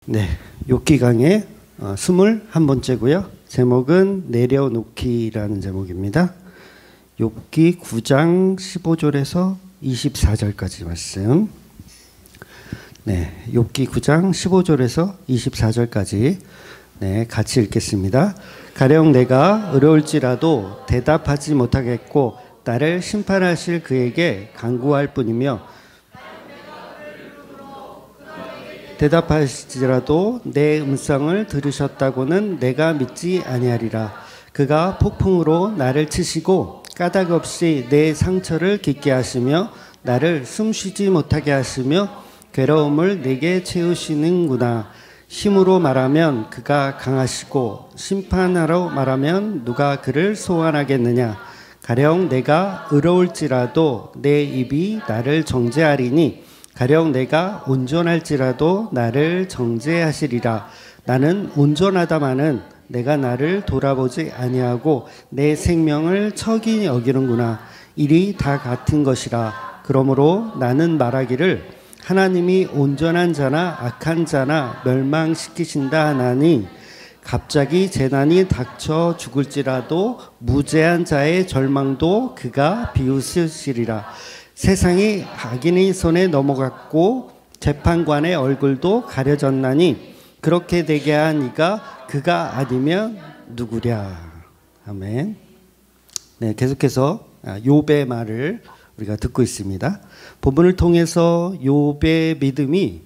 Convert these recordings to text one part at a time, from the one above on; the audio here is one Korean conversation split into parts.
네, 욥기 강의 21번째고요. 제목은 내려놓기라는 제목입니다. 욥기 9장 15절에서 24절까지 말씀. 네, 욥기 9장 15절에서 24절까지 같이 읽겠습니다. 가령 내가 어려울지라도 대답하지 못하겠고 나를 심판하실 그에게 간구할 뿐이며 대답하시지라도 내 음성을 들으셨다고는 내가 믿지 아니하리라. 그가 폭풍으로 나를 치시고 까닭 없이 내 상처를 깊게 하시며 나를 숨쉬지 못하게 하시며 괴로움을 내게 채우시는구나. 힘으로 말하면 그가 강하시고 심판하러 말하면 누가 그를 소환하겠느냐. 가령 내가 의로울지라도 내 입이 나를 정죄하리니 가령 내가 온전할지라도 나를 정죄하시리라. 나는 온전하다마는 내가 나를 돌아보지 아니하고 내 생명을 척이 여기는구나. 일이 다 같은 것이라. 그러므로 나는 말하기를 하나님이 온전한 자나 악한 자나 멸망시키신다 하나니 갑자기 재난이 닥쳐 죽을지라도 무죄한 자의 절망도 그가 비웃으시리라. 세상이 악인의 손에 넘어갔고 재판관의 얼굴도 가려졌나니 그렇게 되게 한 이가 그가 아니면 누구랴. 아멘. 네, 계속해서 욥의 말을 우리가 듣고 있습니다. 본문을 통해서 욥의 믿음이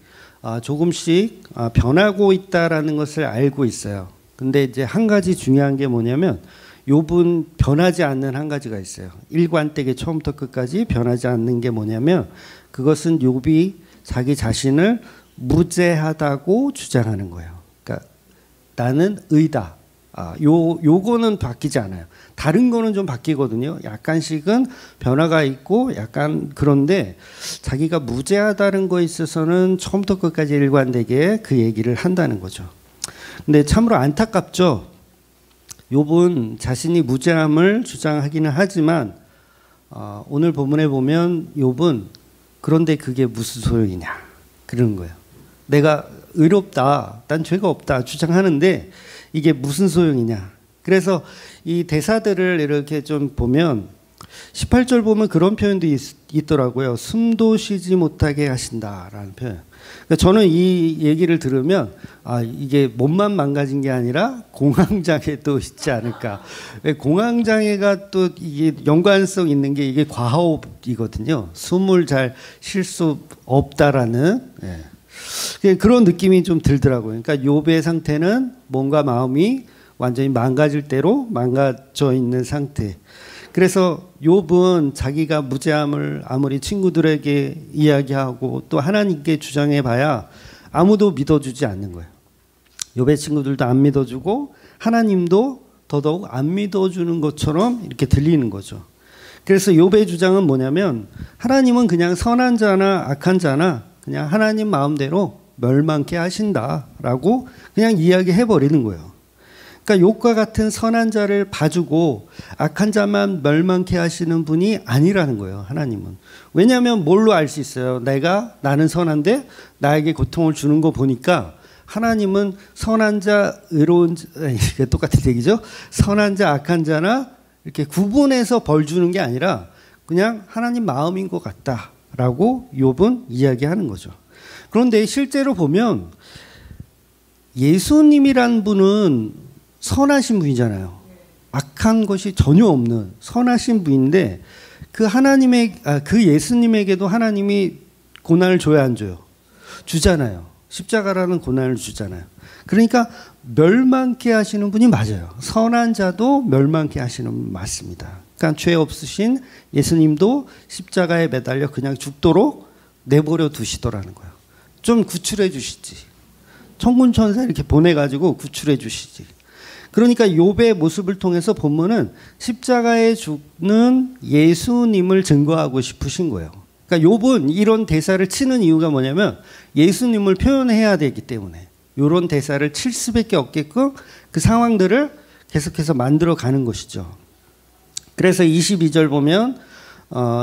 조금씩 변하고 있다라는 것을 알고 있어요. 근데 이제 한 가지 중요한 게 뭐냐면 욥은 변하지 않는 한 가지가 있어요. 일관되게 처음부터 끝까지 변하지 않는 게 뭐냐면 그것은 욥이 자기 자신을 무죄하다고 주장하는 거예요. 그러니까 나는 의다. 요거는 바뀌지 않아요. 다른 거는 좀 바뀌거든요. 약간씩은 변화가 있고 약간 그런데 자기가 무죄하다는 거에 있어서는 처음부터 끝까지 일관되게 그 얘기를 한다는 거죠. 근데 참으로 안타깝죠. 욥은 자신이 무죄함을 주장하기는 하지만 오늘 본문에 보면 욥은 그런데 그게 무슨 소용이냐 그러는 거예요. 내가 의롭다, 난 죄가 없다 주장하는데 이게 무슨 소용이냐. 그래서 이 대사들을 이렇게 좀 보면 18절 보면 그런 표현도 있더라고요. 숨도 쉬지 못하게 하신다라는 표현. 그러니까 저는 이 얘기를 들으면 이게 몸만 망가진 게 아니라 공황장애도 있지 않을까. 공황장애가 또 이게 연관성 있는 게 이게 과호흡이거든요. 숨을 잘 쉴 수 없다라는 그런 느낌이 좀 들더라고요. 그러니까 욥의 상태는 몸과 마음이 완전히 망가질 대로 망가져 있는 상태. 그래서 욥은 자기가 무죄함을 아무리 친구들에게 이야기하고 또 하나님께 주장해봐야 아무도 믿어주지 않는 거예요. 욥의 친구들도 안 믿어주고 하나님도 더더욱 안 믿어주는 것처럼 이렇게 들리는 거죠. 그래서 욥의 주장은 뭐냐면 하나님은 그냥 선한 자나 악한 자나 그냥 하나님 마음대로 멸망케 하신다라고 그냥 이야기해버리는 거예요. 그러니까 욥과 같은 선한 자를 봐주고 악한 자만 멸망케 하시는 분이 아니라는 거예요. 하나님은. 왜냐하면 뭘로 알 수 있어요? 나는 선한데 나에게 고통을 주는 거 보니까 하나님은 선한 자, 의로운 자, 똑같은 얘기죠. 선한 자, 악한 자나 이렇게 구분해서 벌 주는 게 아니라 그냥 하나님 마음인 것 같다라고 욥은 이야기하는 거죠. 그런데 실제로 보면 예수님이란 분은 선하신 분이잖아요. 악한 것이 전혀 없는 선하신 분인데 그 그 예수님에게도 하나님이 고난을 줘야 안 줘요? 주잖아요. 십자가라는 고난을 주잖아요. 그러니까 멸망케 하시는 분이 맞아요. 선한 자도 멸망케 하시는 분 맞습니다. 그러니까 죄 없으신 예수님도 십자가에 매달려 그냥 죽도록 내버려 두시더라는 거예요. 좀 구출해 주시지. 천군 천사 이렇게 보내가지고 구출해 주시지. 그러니까 욥의 모습을 통해서 본문은 십자가에 죽는 예수님을 증거하고 싶으신 거예요. 그러니까 욥은 이런 대사를 치는 이유가 뭐냐면 예수님을 표현해야 되기 때문에 이런 대사를 칠 수밖에 없게끔 그 상황들을 계속해서 만들어 가는 것이죠. 그래서 22절 보면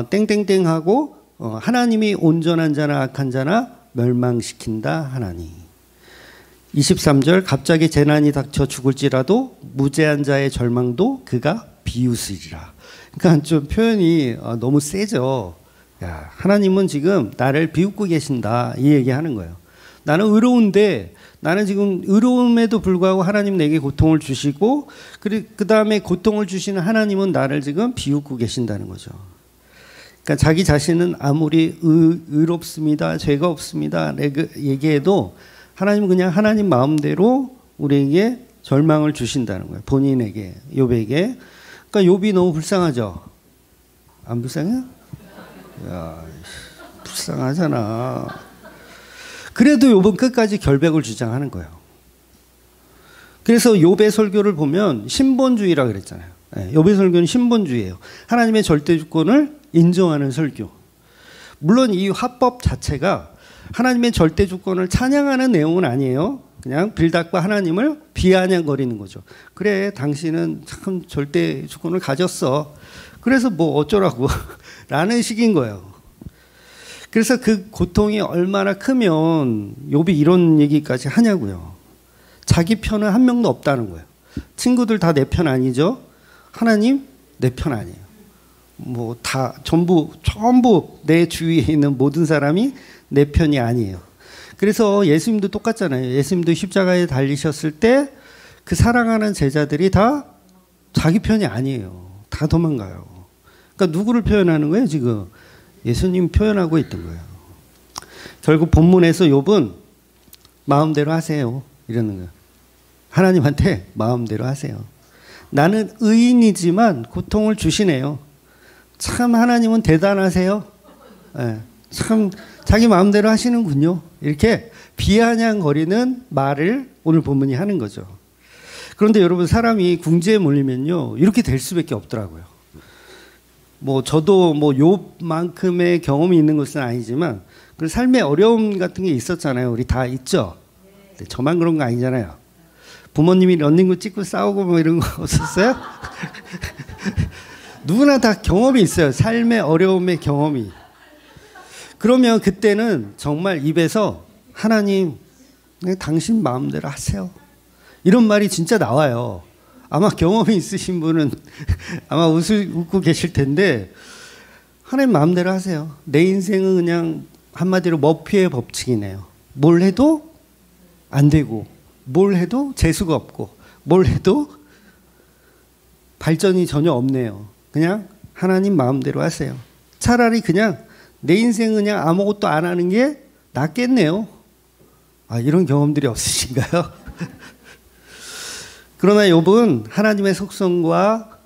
땡땡땡하고 하나님이 온전한 자나 악한 자나 멸망시킨다 하나니. 23절 갑자기 재난이 닥쳐 죽을지라도 무죄한 자의 절망도 그가 비웃으리라. 그러니까 좀 표현이 너무 세죠. 야, 하나님은 지금 나를 비웃고 계신다 이 얘기하는 거예요. 나는 의로운데 나는 지금 의로움에도 불구하고 하나님 내게 고통을 주시고 그 다음에 고통을 주시는 하나님은 나를 지금 비웃고 계신다는 거죠. 그러니까 자기 자신은 아무리 의롭습니다, 죄가 없습니다 얘기해도 하나님은 그냥 하나님 마음대로 우리에게 절망을 주신다는 거예요. 본인에게, 욥에게. 그러니까 욥이 너무 불쌍하죠. 안 불쌍해요? 야, 불쌍하잖아. 그래도 욥은 끝까지 결백을 주장하는 거예요. 그래서 욥의 설교를 보면 신본주의라 그랬잖아요. 욥의 설교는 신본주의예요. 하나님의 절대 주권을 인정하는 설교. 물론 이 화법 자체가 하나님의 절대 주권을 찬양하는 내용은 아니에요. 그냥 빌닷과 하나님을 비아냥거리는 거죠. 그래, 당신은 참 절대 주권을 가졌어. 그래서 뭐 어쩌라고 라는 식인 거예요. 그래서 그 고통이 얼마나 크면 욥이 이런 얘기까지 하냐고요. 자기 편은 한 명도 없다는 거예요. 친구들 다 내 편 아니죠? 하나님 내 편 아니에요. 뭐 다 전부 내 주위에 있는 모든 사람이 내 편이 아니에요. 그래서 예수님도 똑같잖아요. 예수님도 십자가에 달리셨을 때 그 사랑하는 제자들이 다 자기 편이 아니에요. 다 도망가요. 그러니까 누구를 표현하는 거예요 지금? 예수님 표현하고 있던 거예요. 결국 본문에서 욥은 마음대로 하세요 이러는 거예요. 하나님한테 마음대로 하세요. 나는 의인이지만 고통을 주시네요. 참 하나님은 대단하세요. 네, 참 자기 마음대로 하시는군요. 이렇게 비아냥거리는 말을 오늘 본문이 하는 거죠. 그런데 여러분, 사람이 궁지에 몰리면요 이렇게 될 수밖에 없더라고요. 뭐 저도 뭐 욥만큼의 경험이 있는 것은 아니지만 그 삶의 어려움 같은 게 있었잖아요. 우리 다 있죠. 저만 그런 거 아니잖아요. 부모님이 런닝구 찍고 싸우고 뭐 이런 거 없었어요? 누구나 다 경험이 있어요. 삶의 어려움의 경험이. 그러면 그때는 정말 입에서 하나님, 당신 마음대로 하세요. 이런 말이 진짜 나와요. 아마 경험이 있으신 분은 아마 웃고 계실 텐데, 하나님 마음대로 하세요. 내 인생은 그냥 한마디로 머피의 법칙이네요. 뭘 해도 안 되고, 뭘 해도 재수가 없고, 뭘 해도 발전이 전혀 없네요. 그냥 하나님 마음대로 하세요. 차라리 그냥 내 인생은 그냥 아무것도 안 하는 게 낫겠네요. 아, 이런 경험들이 없으신가요? 그러나 욥은 하나님의 속성과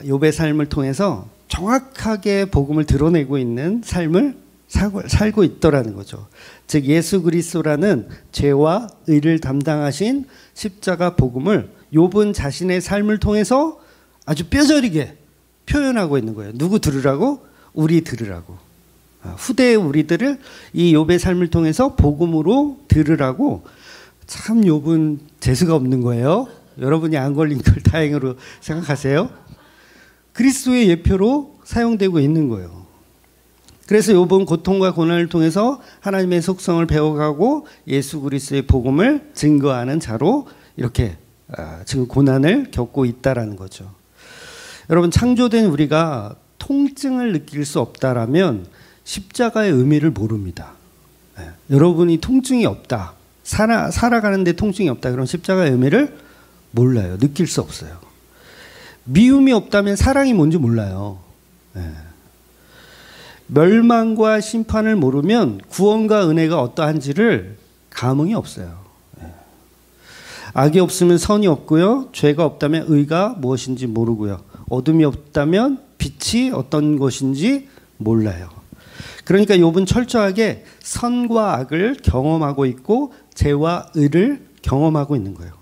욥의 삶을 통해서 정확하게 복음을 드러내고 있는 삶을 살고 있더라는 거죠. 즉 예수 그리스도라는 죄와 의를 담당하신 십자가 복음을 욥은 자신의 삶을 통해서 아주 뼈저리게 표현하고 있는 거예요. 누구 들으라고? 우리 들으라고. 후대의 우리들을 이 욥의 삶을 통해서 복음으로 들으라고. 참 욥은 재수가 없는 거예요. 여러분이 안 걸린 걸 다행으로 생각하세요. 그리스도의 예표로 사용되고 있는 거예요. 그래서 욥은 고통과 고난을 통해서 하나님의 속성을 배워가고 예수 그리스도의 복음을 증거하는 자로 이렇게 지금 고난을 겪고 있다라는 거죠. 여러분, 창조된 우리가 통증을 느낄 수 없다라면 십자가의 의미를 모릅니다. 여러분이 통증이 없다, 살아가는데 통증이 없다, 그럼 십자가의 의미를 몰라요. 느낄 수 없어요. 미움이 없다면 사랑이 뭔지 몰라요. 멸망과 심판을 모르면 구원과 은혜가 어떠한지를 감흥이 없어요. 악이 없으면 선이 없고요. 죄가 없다면 의가 무엇인지 모르고요. 어둠이 없다면 빛이 어떤 것인지 몰라요. 그러니까 욥은 철저하게 선과 악을 경험하고 있고 죄와 의를 경험하고 있는 거예요.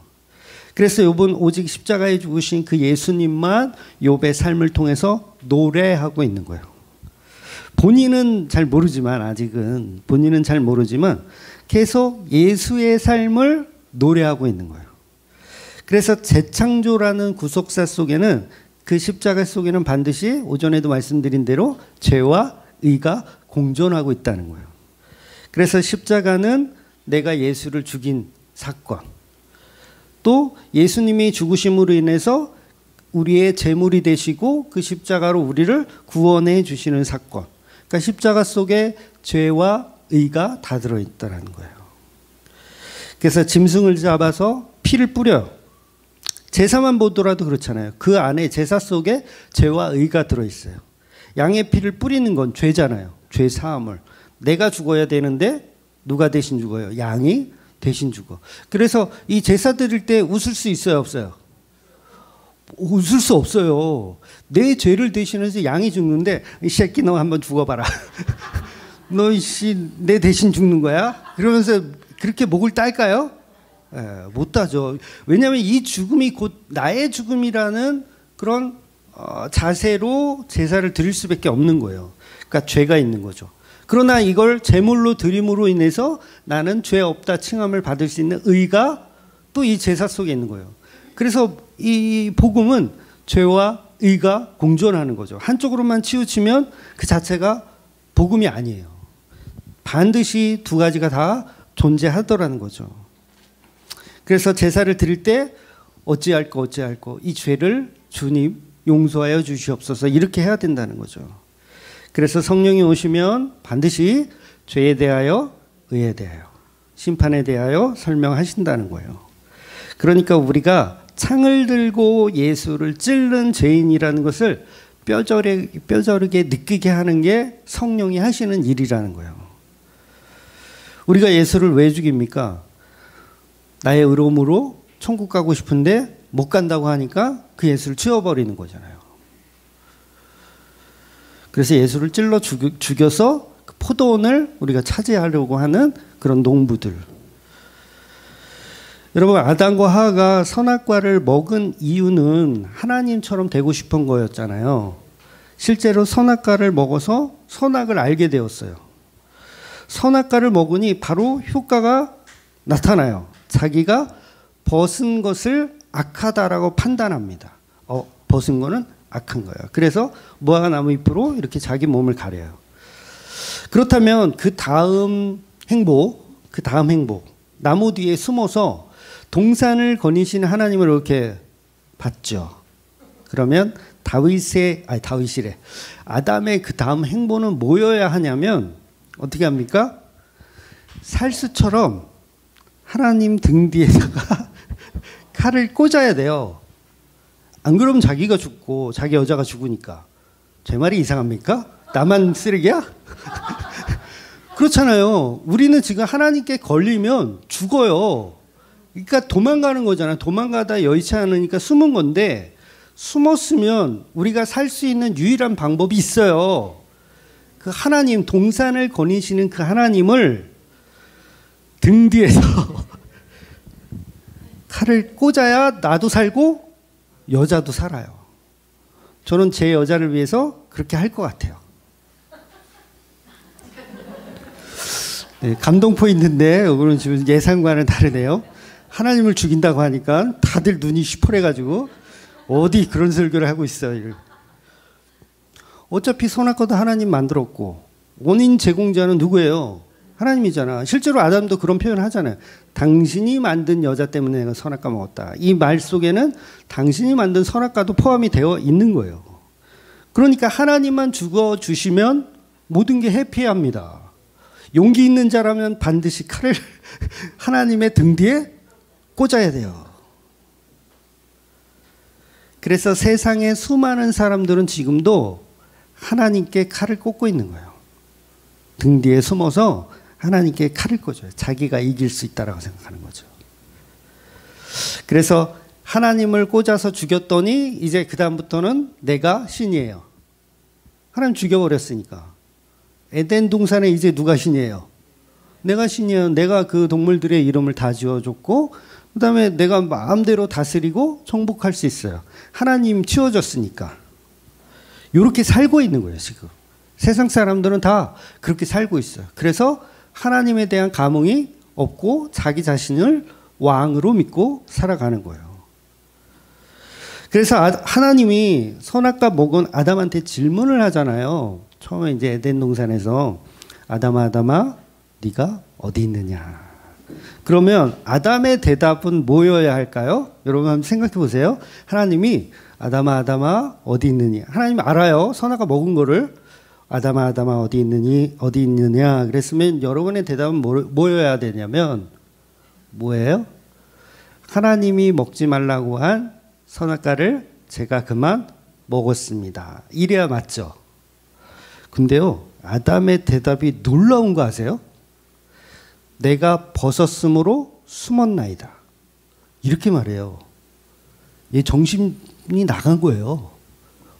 그래서 욥은 오직 십자가에 죽으신 그 예수님만 욥의 삶을 통해서 노래하고 있는 거예요. 본인은 잘 모르지만, 아직은 본인은 잘 모르지만 계속 예수의 삶을 노래하고 있는 거예요. 그래서 재창조라는 구속사 속에는, 그 십자가 속에는 반드시 오전에도 말씀드린 대로 죄와 의가 공존하고 있다는 거예요. 그래서 십자가는 내가 예수를 죽인 사건, 또 예수님이 죽으심으로 인해서 우리의 제물이 되시고 그 십자가로 우리를 구원해 주시는 사건. 그러니까 십자가 속에 죄와 의가 다 들어있다는 거예요. 그래서 짐승을 잡아서 피를 뿌려요. 제사만 보더라도 그렇잖아요. 그 안에 제사 속에 죄와 의가 들어있어요. 양의 피를 뿌리는 건 죄잖아요. 죄 사함을. 내가 죽어야 되는데 누가 대신 죽어요? 양이 대신 죽어. 그래서 이 제사 드릴 때 웃을 수 있어요, 없어요? 웃을 수 없어요. 내 죄를 대신해서 양이 죽는데 이 새끼 너 한번 죽어봐라. 너 내 대신 죽는 거야? 그러면서 그렇게 목을 딸까요? 못 따죠. 왜냐하면 이 죽음이 곧 나의 죽음이라는 그런 자세로 제사를 드릴 수밖에 없는 거예요. 그러니까 죄가 있는 거죠. 그러나 이걸 제물로 드림으로 인해서 나는 죄 없다 칭함을 받을 수 있는 의가 또 이 제사 속에 있는 거예요. 그래서 이 복음은 죄와 의가 공존하는 거죠. 한쪽으로만 치우치면 그 자체가 복음이 아니에요. 반드시 두 가지가 다 존재하더라는 거죠. 그래서 제사를 드릴 때 어찌할꼬 이 죄를 주님 용서하여 주시옵소서 이렇게 해야 된다는 거죠. 그래서 성령이 오시면 반드시 죄에 대하여 의에 대하여 심판에 대하여 설명하신다는 거예요. 그러니까 우리가 창을 들고 예수를 찔른 죄인이라는 것을 뼈저리게 느끼게 하는 게 성령이 하시는 일이라는 거예요. 우리가 예수를 왜 죽입니까? 나의 의로움으로 천국 가고 싶은데 못 간다고 하니까 그 예수를 치워버리는 거잖아요. 그래서 예수를 찔러 죽여서 그 포도원을 우리가 차지하려고 하는 그런 농부들. 여러분, 아담과 하와가 선악과를 먹은 이유는 하나님처럼 되고 싶은 거였잖아요. 실제로 선악과를 먹어서 선악을 알게 되었어요. 선악과를 먹으니 바로 효과가 나타나요. 자기가 벗은 것을 악하다라고 판단합니다. 벗은 거는 악한 거예요. 그래서 무화과 나무 잎으로 이렇게 자기 몸을 가려요. 그렇다면 그 다음 행복, 나무 뒤에 숨어서 동산을 거니시는 하나님을 이렇게 봤죠. 그러면 아담의 그 다음 행보는 뭐여야 하냐면 어떻게 합니까? 살수처럼 하나님 등 뒤에다가 칼을 꽂아야 돼요. 안 그러면 자기가 죽고 자기 여자가 죽으니까. 제 말이 이상합니까? 나만 쓰레기야? 그렇잖아요. 우리는 지금 하나님께 걸리면 죽어요. 그러니까 도망가는 거잖아요. 도망가다 여의치 않으니까 숨은 건데 숨었으면 우리가 살 수 있는 유일한 방법이 있어요. 그 하나님, 동산을 거니시는 그 하나님을 등 뒤에서 칼을 꽂아야 나도 살고 여자도 살아요. 저는 제 여자를 위해서 그렇게 할 것 같아요. 네, 감동 포인트인데 오늘은 지금 예상과는 다르네요. 하나님을 죽인다고 하니까 다들 눈이 시퍼래가지고 어디 그런 설교를 하고 있어요. 어차피 선악과도 하나님 만들었고 원인 제공자는 누구예요? 하나님이잖아. 실제로 아담도 그런 표현을 하잖아요. 당신이 만든 여자 때문에 내가 선악과 먹었다. 이 말 속에는 당신이 만든 선악과도 포함이 되어 있는 거예요. 그러니까 하나님만 죽어주시면 모든 게 해피합니다. 용기 있는 자라면 반드시 칼을 하나님의 등 뒤에 꽂아야 돼요. 그래서 세상의 수많은 사람들은 지금도 하나님께 칼을 꽂고 있는 거예요. 등 뒤에 숨어서 하나님께 칼을 꽂아요. 자기가 이길 수 있다라고 생각하는 거죠. 그래서 하나님을 꽂아서 죽였더니 이제 그 다음부터는 내가 신이에요. 하나님 죽여버렸으니까. 에덴 동산에 이제 누가 신이에요? 내가 신이에요. 내가 그 동물들의 이름을 다 지어줬고 그 다음에 내가 마음대로 다스리고 정복할 수 있어요. 하나님 치워졌으니까. 이렇게 살고 있는 거예요, 지금. 세상 사람들은 다 그렇게 살고 있어요. 그래서 하나님에 대한 감흥이 없고 자기 자신을 왕으로 믿고 살아가는 거예요. 그래서 하나님이 선악과 먹은 아담한테 질문을 하잖아요. 처음에 이제 에덴 동산에서 아담아, 네가 어디 있느냐? 그러면 아담의 대답은 뭐여야 할까요? 여러분 한번 생각해 보세요. 하나님이 아담아 아담아 어디 있느니? 하나님 알아요. 선악과 먹은 거를. 아담아 아담아 어디 있느니? 어디 있느냐? 그랬으면 여러분의 대답은 뭐여야 되냐면 뭐예요? 하나님이 먹지 말라고 한 선악과를 제가 그만 먹었습니다. 이래야 맞죠. 근데요, 아담의 대답이 놀라운 거 아세요? 내가 벗었으므로 숨었나이다. 이렇게 말해요. 얘 정신이 나간 거예요.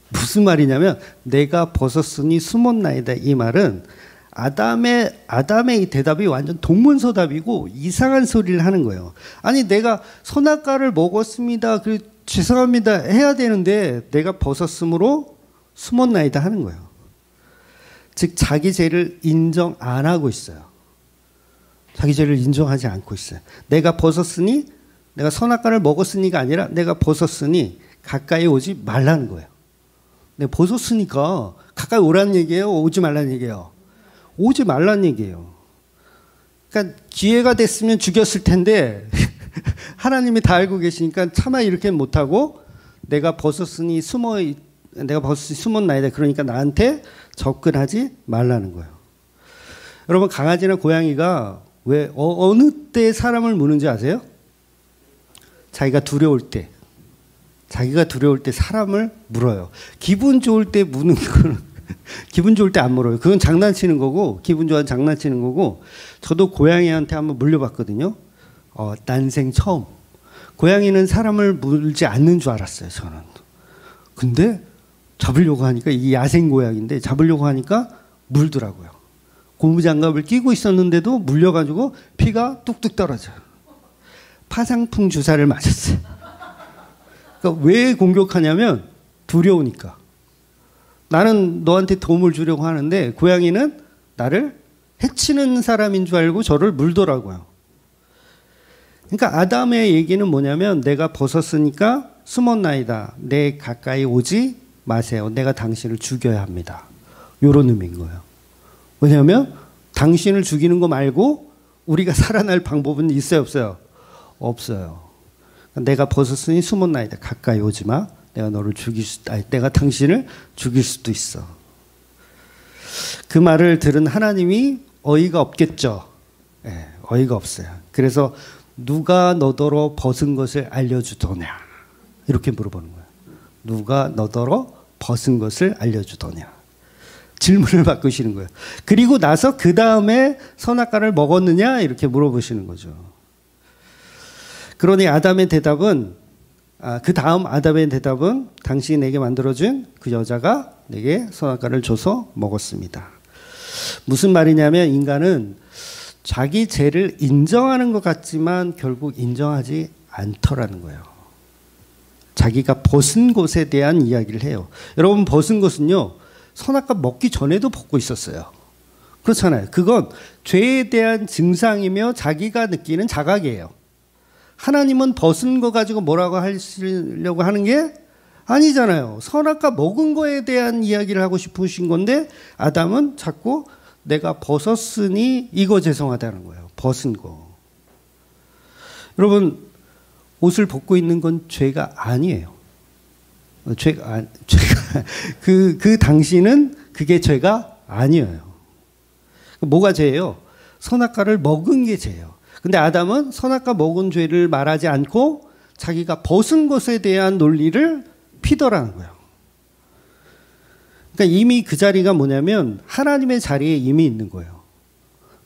무슨 말이냐면 내가 벗었으니 숨었나이다. 이 말은 아담의 이 대답이 완전 동문서답이고 이상한 소리를 하는 거예요. 아니 내가 선악과를 먹었습니다. 죄송합니다 해야 되는데 내가 벗었으므로 숨었나이다 하는 거예요. 즉 자기 죄를 인정 안 하고 있어요. 자기 죄를 인정하지 않고 있어요. 내가 벗었으니 내가 선악과를 먹었으니가 아니라 내가 벗었으니 가까이 오지 말라는 거예요. 내가 벗었으니까 가까이 오라는 얘기예요? 오지 말라는 얘기예요? 오지 말라는 얘기예요. 그러니까 기회가 됐으면 죽였을 텐데 하나님이 다 알고 계시니까 차마 이렇게 못하고 내가 벗었으니 숨었나이다. 그러니까 나한테 접근하지 말라는 거예요. 여러분 강아지나 고양이가 왜 어느 때 사람을 무는지 아세요? 자기가 두려울 때 사람을 물어요. 기분 좋을 때 무는 거는 기분 좋을 때 안 물어요. 그건 장난치는 거고 기분 좋아서 장난치는 거고 저도 고양이한테 한번 물려봤거든요. 난생 처음. 고양이는 사람을 물지 않는 줄 알았어요. 저는. 근데 잡으려고 하니까 이게 야생 고양인데 잡으려고 하니까 물더라고요. 고무장갑을 끼고 있었는데도 물려가지고 피가 뚝뚝 떨어져요. 파상풍 주사를 맞았어요. 그러니까 왜 공격하냐면 두려우니까. 나는 너한테 도움을 주려고 하는데 고양이는 나를 해치는 사람인 줄 알고 저를 물더라고요. 그러니까 아담의 얘기는 뭐냐면 내가 벗었으니까 숨었나이다. 내 가까이 오지 마세요. 내가 당신을 죽여야 합니다. 이런 의미인 거예요. 왜냐하면 당신을 죽이는 거 말고 우리가 살아날 방법은 있어요 없어요? 없어요. 내가 벗었으니 숨었나이다. 가까이 오지 마. 내가 당신을 죽일 수도 있어. 그 말을 들은 하나님이 어이가 없겠죠. 네, 어이가 없어요. 그래서 누가 너더러 벗은 것을 알려주더냐 이렇게 물어보는 거예요. 누가 너더러 벗은 것을 알려주더냐 질문을 바꾸시는 거예요. 그리고 나서 그 다음에 선악과를 먹었느냐 이렇게 물어보시는 거죠. 그러니 아담의 대답은 그 다음 아담의 대답은 당신이 내게 만들어준 그 여자가 내게 선악과를 줘서 먹었습니다. 무슨 말이냐면 인간은 자기 죄를 인정하는 것 같지만 결국 인정하지 않더라는 거예요. 자기가 벗은 것에 대한 이야기를 해요. 여러분 벗은 것은요. 선악과 먹기 전에도 벗고 있었어요. 그렇잖아요. 그건 죄에 대한 증상이며 자기가 느끼는 자각이에요. 하나님은 벗은 거 가지고 뭐라고 하시려고 하는 게 아니잖아요. 선악과 먹은 거에 대한 이야기를 하고 싶으신 건데 아담은 자꾸 내가 벗었으니 이거 죄송하다는 거예요. 벗은 거. 여러분 옷을 벗고 있는 건 죄가 아니에요. 그 당시는 그게 죄가 아니에요. 뭐가 죄예요? 선악과를 먹은 게 죄예요. 근데 아담은 선악과 먹은 죄를 말하지 않고 자기가 벗은 것에 대한 논리를 피더라는 거예요. 그러니까 이미 그 자리가 뭐냐면 하나님의 자리에 이미 있는 거예요.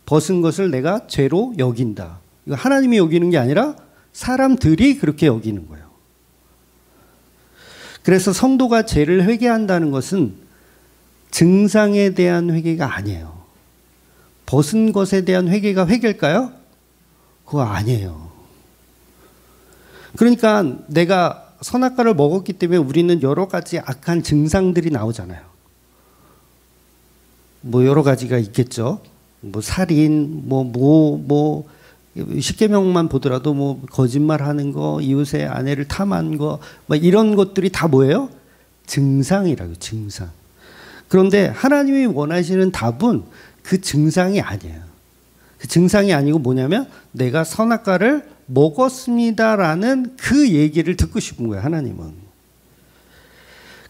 벗은 것을 내가 죄로 여긴다. 이거 하나님이 여기는 게 아니라 사람들이 그렇게 여기는 거예요. 그래서 성도가 죄를 회개한다는 것은 증상에 대한 회개가 아니에요. 벗은 것에 대한 회개가 회개일까요? 그거 아니에요. 그러니까 내가 선악과를 먹었기 때문에 우리는 여러 가지 악한 증상들이 나오잖아요. 뭐 여러 가지가 있겠죠. 뭐 살인, 십계명만 보더라도 뭐 거짓말하는 거, 이웃의 아내를 탐한 거, 뭐 이런 것들이 다 뭐예요? 증상이라고요. 증상. 그런데 하나님이 원하시는 답은 그 증상이 아니에요. 그 증상이 아니고 뭐냐면 내가 선악과를 먹었습니다라는 그 얘기를 듣고 싶은 거예요, 하나님은.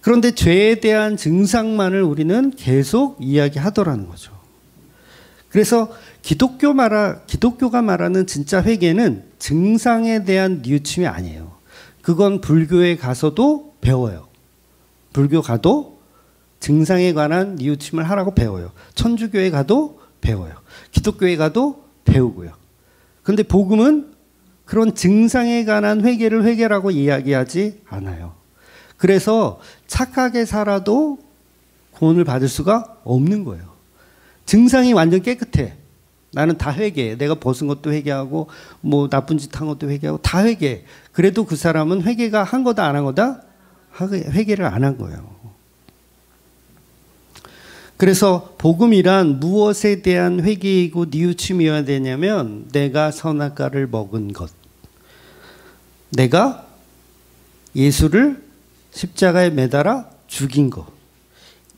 그런데 죄에 대한 증상만을 우리는 계속 이야기하더라는 거죠. 그래서 기독교가 말하는 진짜 회개는 증상에 대한 뉘우침이 아니에요. 그건 불교에 가서도 배워요. 불교 가도 증상에 관한 뉘우침을 하라고 배워요. 천주교에 가도 배워요. 기독교에 가도 배우고요. 그런데 복음은 그런 증상에 관한 회개를 회개라고 이야기하지 않아요. 그래서 착하게 살아도 구원을 받을 수가 없는 거예요. 증상이 완전 깨끗해. 나는 다 회개해. 내가 벗은 것도 회개하고 뭐 나쁜 짓 한 것도 회개하고 다 회개해. 그래도 그 사람은 회개가 한 거다 안 한 거다? 회개를 안 한 거예요. 그래서 복음이란 무엇에 대한 회개이고 뉘우침이어야 되냐면 내가 선악과를 먹은 것. 내가 예수를 십자가에 매달아 죽인 것.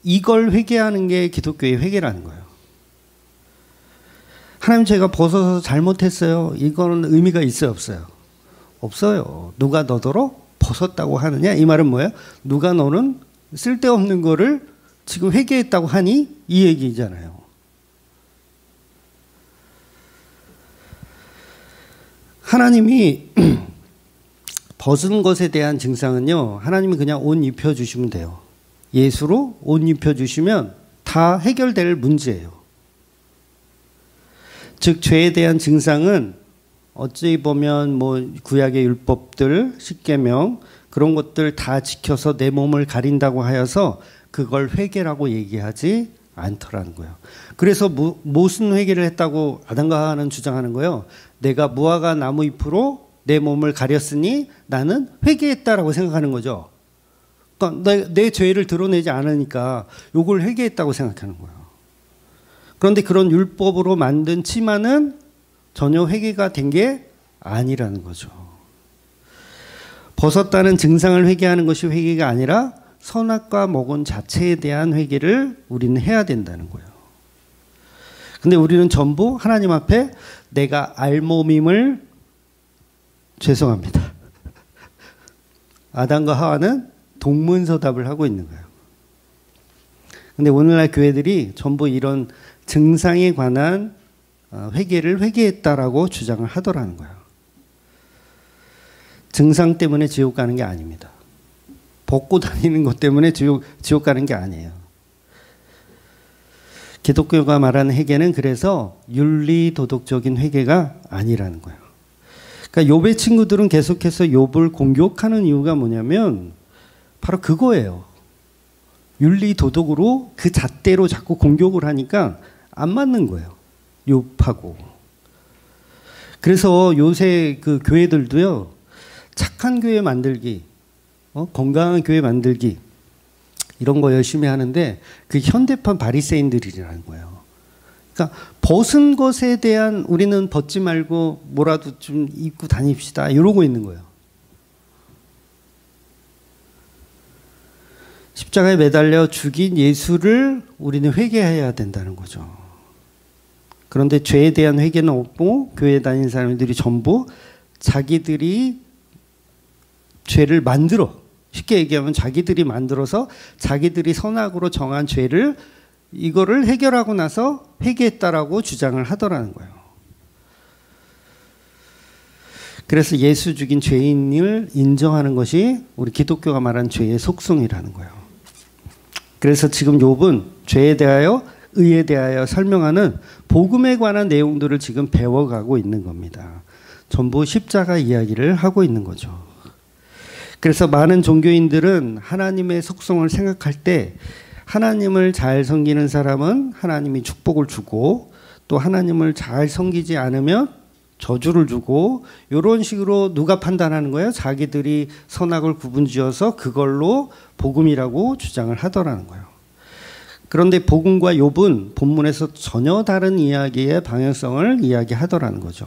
이걸 회개하는 게 기독교의 회개라는 거예요. 하나님 제가 벗어서 잘못했어요. 이거는 의미가 있어요, 없어요? 없어요. 누가 너더러 벗었다고 하느냐? 이 말은 뭐예요? 누가 너는 쓸데없는 거를 지금 회개했다고 하니? 이 얘기잖아요. 하나님이 벗은 것에 대한 증상은요, 하나님이 그냥 옷 입혀주시면 돼요. 예수로 옷 입혀주시면 다 해결될 문제예요. 즉 죄에 대한 증상은 어찌 보면 뭐 구약의 율법들, 십계명 그런 것들 다 지켜서 내 몸을 가린다고 하여서 그걸 회개라고 얘기하지 않더라는 거예요. 그래서 무슨 회개를 했다고 아담과 하와는 주장하는 거예요. 내가 무화과 나무 잎으로 내 몸을 가렸으니 나는 회개했다라고 생각하는 거죠. 그러니까 내 죄를 드러내지 않으니까 이걸 회개했다고 생각하는 거예요. 그런데 그런 율법으로 만든 치마는 전혀 회개가 된 게 아니라는 거죠. 벗었다는 증상을 회개하는 것이 회개가 아니라 선악과 먹은 자체에 대한 회개를 우리는 해야 된다는 거예요. 근데 우리는 전부 하나님 앞에 내가 알몸임을 죄송합니다. 아담과 하와는 동문서답을 하고 있는 거예요. 근데 오늘날 교회들이 전부 이런 증상에 관한 회개를 회개했다라고 주장을 하더라는 거예요. 증상 때문에 지옥 가는 게 아닙니다. 벗고 다니는 것 때문에 지옥 가는 게 아니에요. 기독교가 말하는 회개는 그래서 윤리 도덕적인 회개가 아니라는 거예요. 그러니까 욥의 친구들은 계속해서 욥을 공격하는 이유가 뭐냐면 바로 그거예요. 윤리 도덕으로 그 잣대로 자꾸 공격을 하니까 안 맞는 거예요. 욥하고. 그래서 요새 그 교회들도요. 착한 교회 만들기, 건강한 교회 만들기 이런 거 열심히 하는데 그 현대판 바리새인들이라는 거예요. 그러니까 벗은 것에 대한 우리는 벗지 말고 뭐라도 좀 입고 다닙시다 이러고 있는 거예요. 십자가에 매달려 죽인 예수를 우리는 회개해야 된다는 거죠. 그런데 죄에 대한 회개는 없고 교회에 다니는 사람들이 전부 자기들이 죄를 만들어, 쉽게 얘기하면 자기들이 만들어서 자기들이 선악으로 정한 죄를 이거를 해결하고 나서 회개했다라고 주장을 하더라는 거예요. 그래서 예수 죽인 죄인을 인정하는 것이 우리 기독교가 말하는 죄의 속성이라는 거예요. 그래서 지금 욥은 죄에 대하여 의에 대하여 설명하는 복음에 관한 내용들을 지금 배워가고 있는 겁니다. 전부 십자가 이야기를 하고 있는 거죠. 그래서 많은 종교인들은 하나님의 속성을 생각할 때 하나님을 잘 섬기는 사람은 하나님이 축복을 주고 또 하나님을 잘 섬기지 않으면 저주를 주고 이런 식으로 누가 판단하는 거예요? 자기들이 선악을 구분지어서 그걸로 복음이라고 주장을 하더라는 거예요. 그런데 복음과 욥은 본문에서 전혀 다른 이야기의 방향성을 이야기하더라는 거죠.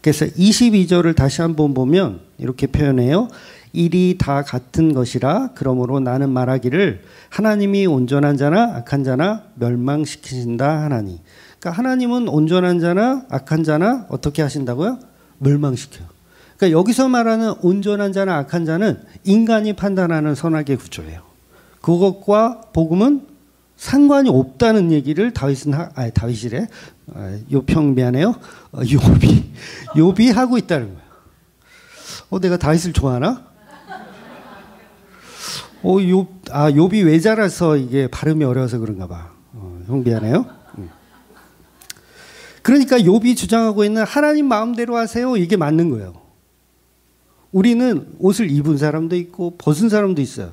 그래서 22절을 다시 한번 보면 이렇게 표현해요. 일이 다 같은 것이라 그러므로 나는 말하기를 하나님이 온전한 자나 악한 자나 멸망시키신다 하나니. 그러니까 하나님은 온전한 자나 악한 자나 어떻게 하신다고요? 멸망시켜요. 그러니까 여기서 말하는 온전한 자나 악한 자는 인간이 판단하는 선악의 구조예요. 그것과 복음은 상관이 없다는 얘기를 다윗이래. 요평 미안해요. 욥이 하고 있다는 거예요. 내가 다윗을 좋아하나? 욥이 외자라서 이게 발음이 어려워서 그런가 봐. 형 미안해요. 그러니까 욥이 주장하고 있는 하나님 마음대로 하세요. 이게 맞는 거예요. 우리는 옷을 입은 사람도 있고 벗은 사람도 있어요.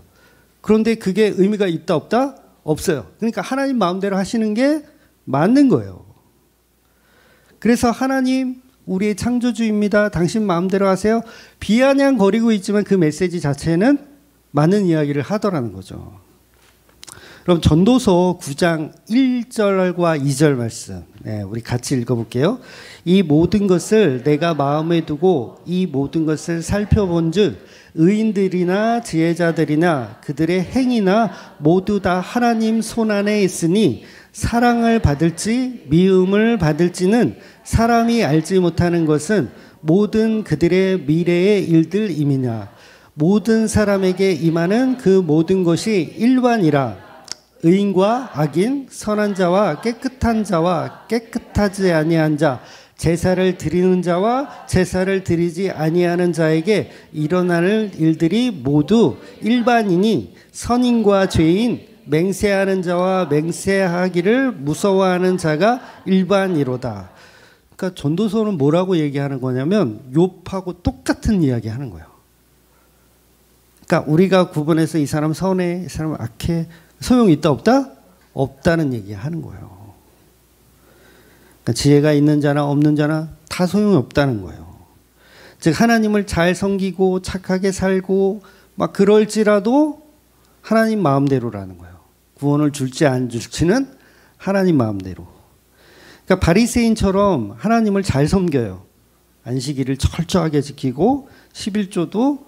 그런데 그게 의미가 있다 없다? 없어요. 그러니까 하나님 마음대로 하시는 게 맞는 거예요. 그래서 하나님 우리의 창조주입니다. 당신 마음대로 하세요. 비아냥거리고 있지만 그 메시지 자체는 맞는 이야기를 하더라는 거죠. 그럼 전도서 9장 1절과 2절 말씀 우리 같이 읽어볼게요. 이 모든 것을 내가 마음에 두고 이 모든 것을 살펴본즉 의인들이나 지혜자들이나 그들의 행위나 모두 다 하나님 손안에 있으니 사랑을 받을지 미움을 받을지는 사람이 알지 못하는 것은 모든 그들의 미래의 일들임이냐. 모든 사람에게 임하는 그 모든 것이 일반이라. 의인과 악인, 선한 자와 깨끗한 자와 깨끗하지 아니한 자, 제사를 드리는 자와 제사를 드리지 아니하는 자에게 일어나는 일들이 모두 일반이니 선인과 죄인, 맹세하는 자와 맹세하기를 무서워하는 자가 일반이로다. 그러니까 전도서는 뭐라고 얘기하는 거냐면 욥하고 똑같은 이야기 하는 거예요. 그러니까 우리가 구분해서 이 사람 선해, 이 사람 악해, 소용이 있다 없다? 없다는 얘기 하는 거예요. 그러니까 지혜가 있는 자나 없는 자나 다 소용이 없다는 거예요. 즉 하나님을 잘 섬기고 착하게 살고 막 그럴지라도 하나님 마음대로라는 거예요. 구원을 줄지 안 줄지는 하나님 마음대로. 그러니까 바리새인처럼 하나님을 잘 섬겨요. 안식일을 철저하게 지키고 11조도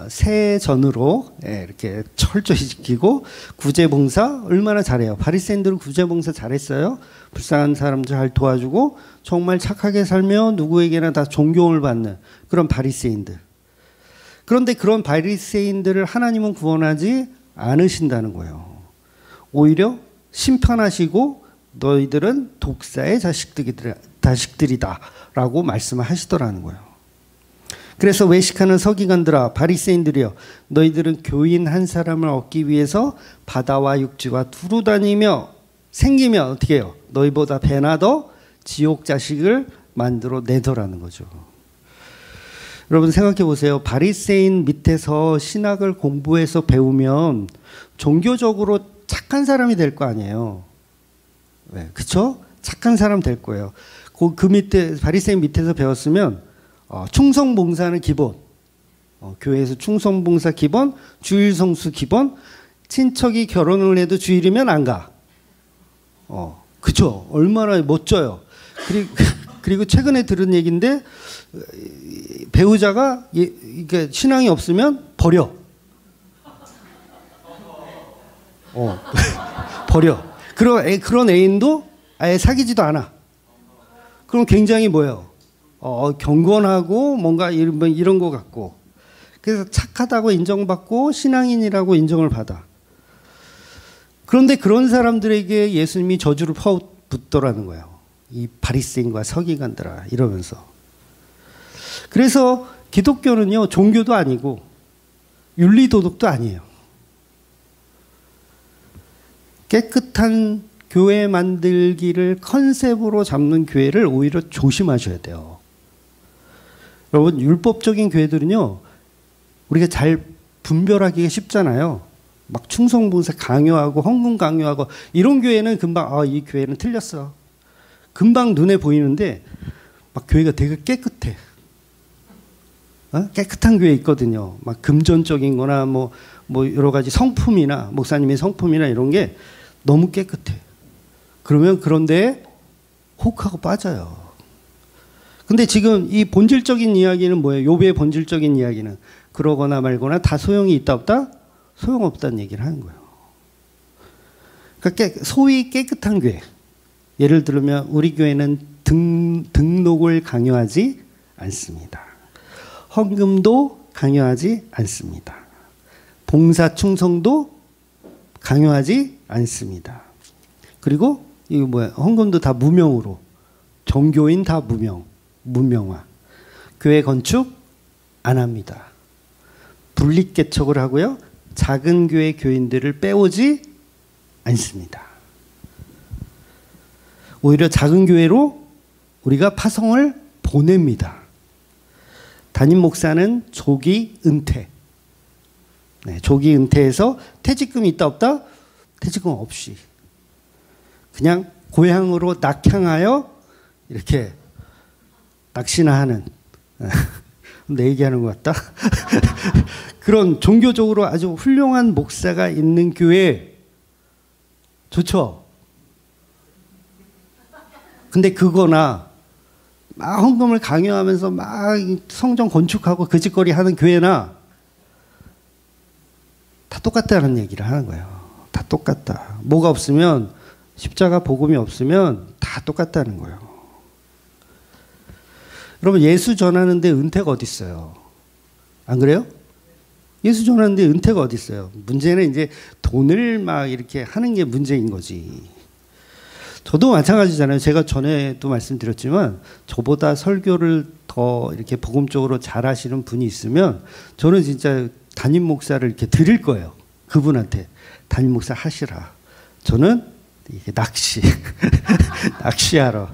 새해 전으로 이렇게 철저히 지키고 구제봉사 얼마나 잘해요. 바리새인들은 구제봉사 잘했어요. 불쌍한 사람들 잘 도와주고 정말 착하게 살며 누구에게나 다 존경을 받는 그런 바리새인들. 그런데 그런 바리새인들을 하나님은 구원하지 않으신다는 거예요. 오히려 심판하시고 너희들은 독사의 자식들이다 라고 말씀하시더라는 거예요. 그래서 외식하는 서기관들아 바리새인들이여 너희들은 교인 한 사람을 얻기 위해서 바다와 육지와 두루 다니며 생기면 어떻게 해요? 너희보다 배나 더 지옥 자식을 만들어 내더라는 거죠. 여러분 생각해 보세요. 바리새인 밑에서 신학을 공부해서 배우면 종교적으로 착한 사람이 될 거 아니에요. 네, 그렇죠? 착한 사람 될 거예요. 그 밑에 바리새인 밑에서 배웠으면 충성봉사는 기본, 교회에서 충성봉사 기본, 주일성수 기본, 친척이 결혼을 해도 주일이면 안 가. 그쵸? 얼마나 멋져요. 그리고 최근에 들은 얘기인데, 배우자가 이게 신앙이 없으면 버려. 버려. 그런 애인도 아예 사귀지도 않아. 그럼 굉장히 뭐예요? 경건하고 뭔가 이런 것 같고. 그래서 착하다고 인정받고 신앙인이라고 인정을 받아. 그런데 그런 사람들에게 예수님이 저주를 퍼붓더라는 거예요. 이 바리새인과 서기관들아 이러면서. 그래서 기독교는요 종교도 아니고 윤리도덕도 아니에요. 깨끗한 교회 만들기를 컨셉으로 잡는 교회를 오히려 조심하셔야 돼요. 여러분 율법적인 교회들은요 우리가 잘 분별하기가 쉽잖아요. 막 충성봉사 강요하고 헌금 강요하고 이런 교회는 금방 이 교회는 틀렸어. 금방 눈에 보이는데 막 교회가 되게 깨끗해. 깨끗한 교회 있거든요. 막 금전적인 거나 뭐 여러 가지 성품이나 목사님의 성품이나 이런 게 너무 깨끗해. 그러면 그런데 혹하고 빠져요. 근데 지금 이 본질적인 이야기는 뭐예요? 욥의 본질적인 이야기는 그러거나 말거나 다 소용이 있다 없다? 소용없다는 얘기를 하는 거예요. 그러니까 소위 깨끗한 교회. 예를 들면 우리 교회는 등록을 강요하지 않습니다. 헌금도 강요하지 않습니다. 봉사 충성도 강요하지 않습니다. 그리고 이거 뭐야? 헌금도 다 무명으로. 종교인 다 무명화. 교회 건축 안 합니다. 분립개척을 하고요. 작은 교회 교인들을 빼오지 않습니다. 오히려 작은 교회로 우리가 파송을 보냅니다. 담임 목사는 조기 은퇴. 네, 조기 은퇴해서 퇴직금이 있다 없다? 퇴직금 없이. 그냥 고향으로 낙향하여 이렇게 낚시나 하는. 내 얘기하는 것 같다. 그런 종교적으로 아주 훌륭한 목사가 있는 교회 좋죠. 근데 그거나 막 헌금을 강요하면서 막 성전 건축하고 그 짓거리 하는 교회나 다 똑같다는 얘기를 하는 거예요. 다 똑같다. 뭐가 없으면 십자가 복음이 없으면 다 똑같다는 거예요. 여러분 예수 전하는데 은퇴가 어디 있어요? 안 그래요? 예수 전하는데 은퇴가 어디 있어요? 문제는 이제 돈을 막 이렇게 하는 게 문제인 거지. 저도 마찬가지잖아요. 제가 전에도 말씀드렸지만 저보다 설교를 더 이렇게 복음적으로 잘하시는 분이 있으면 저는 진짜 담임 목사를 이렇게 드릴 거예요. 그분한테 담임 목사 하시라. 저는 이게 낚시하러.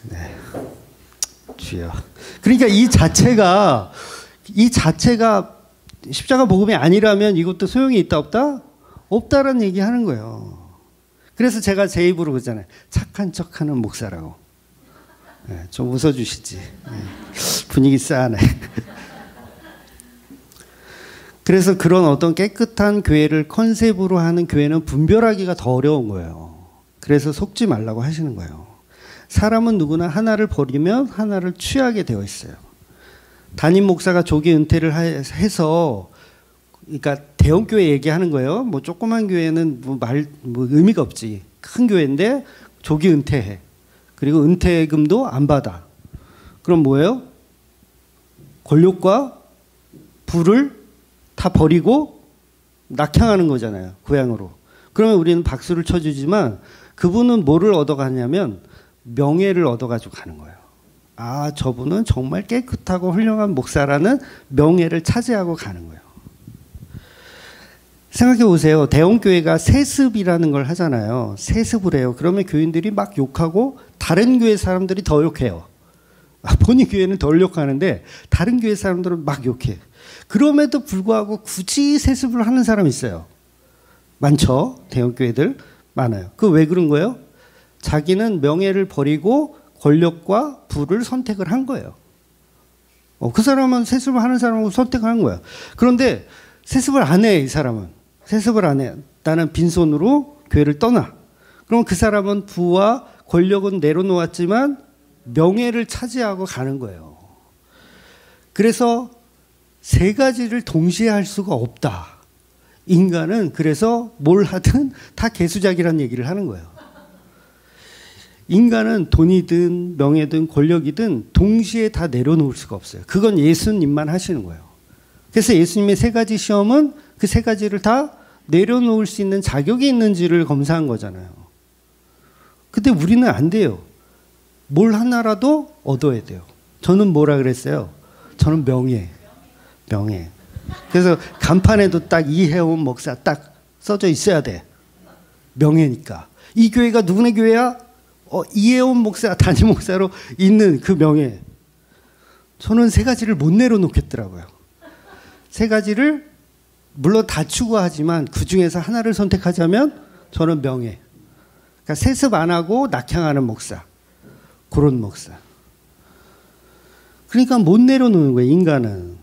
네. 주여. 그러니까 이 자체가 십자가 복음이 아니라면 이것도 소용이 있다 없다? 없다라는 얘기 하는 거예요. 그래서 제가 제 입으로 그러잖아요. 착한 척하는 목사라고. 네, 좀 웃어주시지. 네, 분위기 싸네. 그래서 그런 어떤 깨끗한 교회를 컨셉으로 하는 교회는 분별하기가 더 어려운 거예요. 그래서 속지 말라고 하시는 거예요. 사람은 누구나 하나를 버리면 하나를 취하게 되어 있어요. 담임 목사가 조기 은퇴를 해서, 그러니까 대형 교회 얘기하는 거예요. 뭐 조그만 교회는 뭐 의미가 없지. 큰 교회인데 조기 은퇴해. 그리고 은퇴금도 안 받아. 그럼 뭐예요? 권력과 부를 다 버리고 낙향하는 거잖아요. 고향으로. 그러면 우리는 박수를 쳐주지만 그분은 뭐를 얻어가냐면 명예를 얻어가지고 가는 거예요. 아, 저분은 정말 깨끗하고 훌륭한 목사라는 명예를 차지하고 가는 거예요. 생각해 보세요. 대형교회가 세습이라는 걸 하잖아요. 세습을 해요. 그러면 교인들이 막 욕하고 다른 교회 사람들이 더 욕해요. 본인 교회는 덜 욕하는데 다른 교회 사람들은 막 욕해. 그럼에도 불구하고 굳이 세습을 하는 사람이 있어요. 많죠. 대형교회들 많아요. 그 왜 그런 거예요? 자기는 명예를 버리고 권력과 부를 선택을 한 거예요. 그 사람은 세습을 하는 사람하고 선택한 거예요. 그런데 세습을 안 해, 이 사람은. 세습을 안 해. 나는 빈손으로 교회를 떠나. 그럼 그 사람은 부와 권력은 내려놓았지만 명예를 차지하고 가는 거예요. 그래서 세 가지를 동시에 할 수가 없다. 인간은 그래서 뭘 하든 다 개수작이라는 얘기를 하는 거예요. 인간은 돈이든 명예든 권력이든 동시에 다 내려놓을 수가 없어요. 그건 예수님만 하시는 거예요. 그래서 예수님의 세 가지 시험은 그 세 가지를 다 내려놓을 수 있는 자격이 있는지를 검사한 거잖아요. 근데 우리는 안 돼요. 뭘 하나라도 얻어야 돼요. 저는 뭐라 그랬어요? 저는 명예. 그래서 간판에도 딱 이혜원 목사 딱 써져 있어야 돼. 명예니까. 이 교회가 누구네 교회야? 이혜원 목사, 담임 목사로 있는 그 명예. 저는 세 가지를 못 내려놓겠더라고요. 세 가지를 물론 다 추구하지만 그 중에서 하나를 선택하자면 저는 명예. 그러니까 세습 안 하고 낙향하는 목사. 그런 목사. 그러니까 못 내려놓는 거예요, 인간은.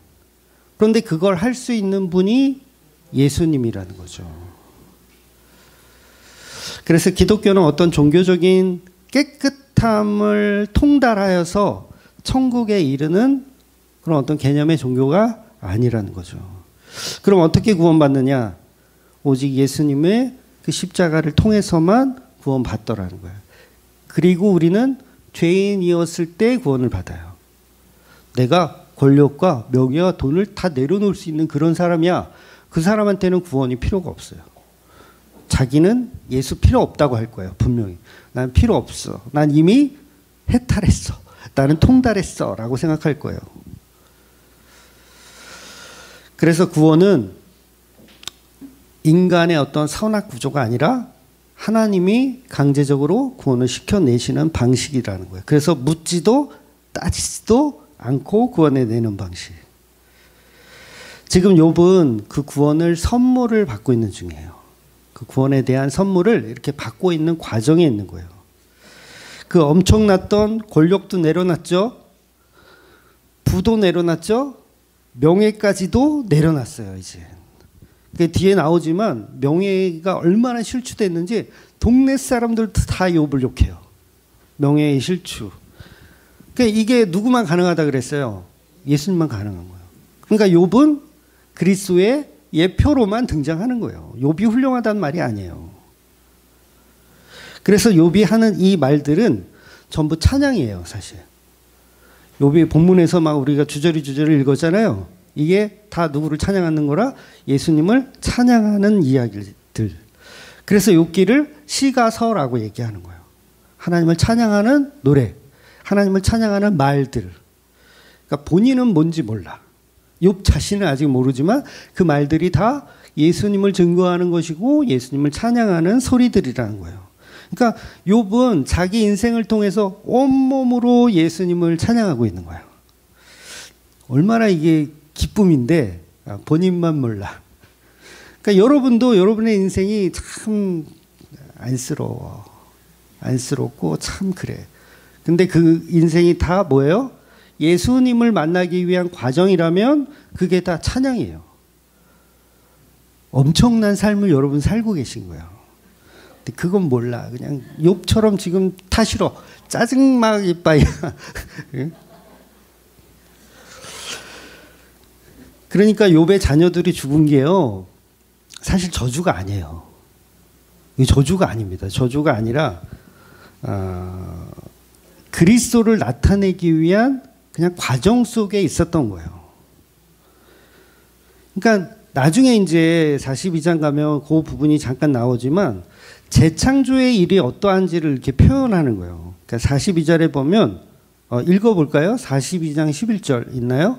그런데 그걸 할 수 있는 분이 예수님이라는 거죠. 그래서 기독교는 어떤 종교적인 깨끗함을 통달하여서 천국에 이르는 그런 어떤 개념의 종교가 아니라는 거죠. 그럼 어떻게 구원받느냐? 오직 예수님의 그 십자가를 통해서만 구원받더라는 거예요. 그리고 우리는 죄인이었을 때 구원을 받아요. 내가 권력과 명예와 돈을 다 내려놓을 수 있는 그런 사람이야. 그 사람한테는 구원이 필요가 없어요. 자기는 예수 필요 없다고 할 거예요. 분명히. 난 필요 없어. 난 이미 해탈했어. 나는 통달했어. 라고 생각할 거예요. 그래서 구원은 인간의 어떤 선악 구조가 아니라 하나님이 강제적으로 구원을 시켜내시는 방식이라는 거예요. 그래서 묻지도 따지지도 않고 구원해내는 방식. 지금 욥은 그 구원을 선물을 받고 있는 중이에요. 그 구원에 대한 선물을 이렇게 받고 있는 과정에 있는 거예요. 그 엄청났던 권력도 내려놨죠. 부도 내려놨죠. 명예까지도 내려놨어요. 이제. 그 뒤에 나오지만 명예가 얼마나 실추됐는지 동네 사람들도 다 욥을 욕해요. 명예의 실추. 그러니까 이게 누구만 가능하다 그랬어요? 예수님만 가능한 거예요. 그러니까 욥은 그리스도의 예표로만 등장하는 거예요. 욥이 훌륭하다는 말이 아니에요. 그래서 욥이 하는 이 말들은 전부 찬양이에요, 사실. 욥이 본문에서 막 우리가 주저리 읽었잖아요. 이게 다 누구를 찬양하는 거라? 예수님을 찬양하는 이야기들. 그래서 욥기를 시가서라고 얘기하는 거예요. 하나님을 찬양하는 노래, 하나님을 찬양하는 말들. 그러니까 본인은 뭔지 몰라. 욥 자신은 아직 모르지만 그 말들이 다 예수님을 증거하는 것이고 예수님을 찬양하는 소리들이라는 거예요. 그러니까 욥은 자기 인생을 통해서 온몸으로 예수님을 찬양하고 있는 거예요. 얼마나 이게 기쁨인데 본인만 몰라. 그러니까 여러분도 여러분의 인생이 참 안쓰럽고 참 그래. 근데 그 인생이 다 뭐예요? 예수님을 만나기 위한 과정이라면 그게 다 찬양이에요. 엄청난 삶을 여러분 살고 계신 거예요. 근데 그건 몰라. 그냥 욥처럼 지금 타 싫어. 짜증 막 이빠이야. 그러니까 욥의 자녀들이 죽은 게요. 사실 저주가 아니에요. 이 저주가 아닙니다. 저주가 아니라 그리스도를 나타내기 위한 그냥 과정 속에 있었던 거예요. 그러니까 나중에 이제 42장 가면 그 부분이 잠깐 나오지만 재창조의 일이 어떠한지를 이렇게 표현하는 거예요. 그러니까 42절에 보면 읽어볼까요? 42장 11절 있나요?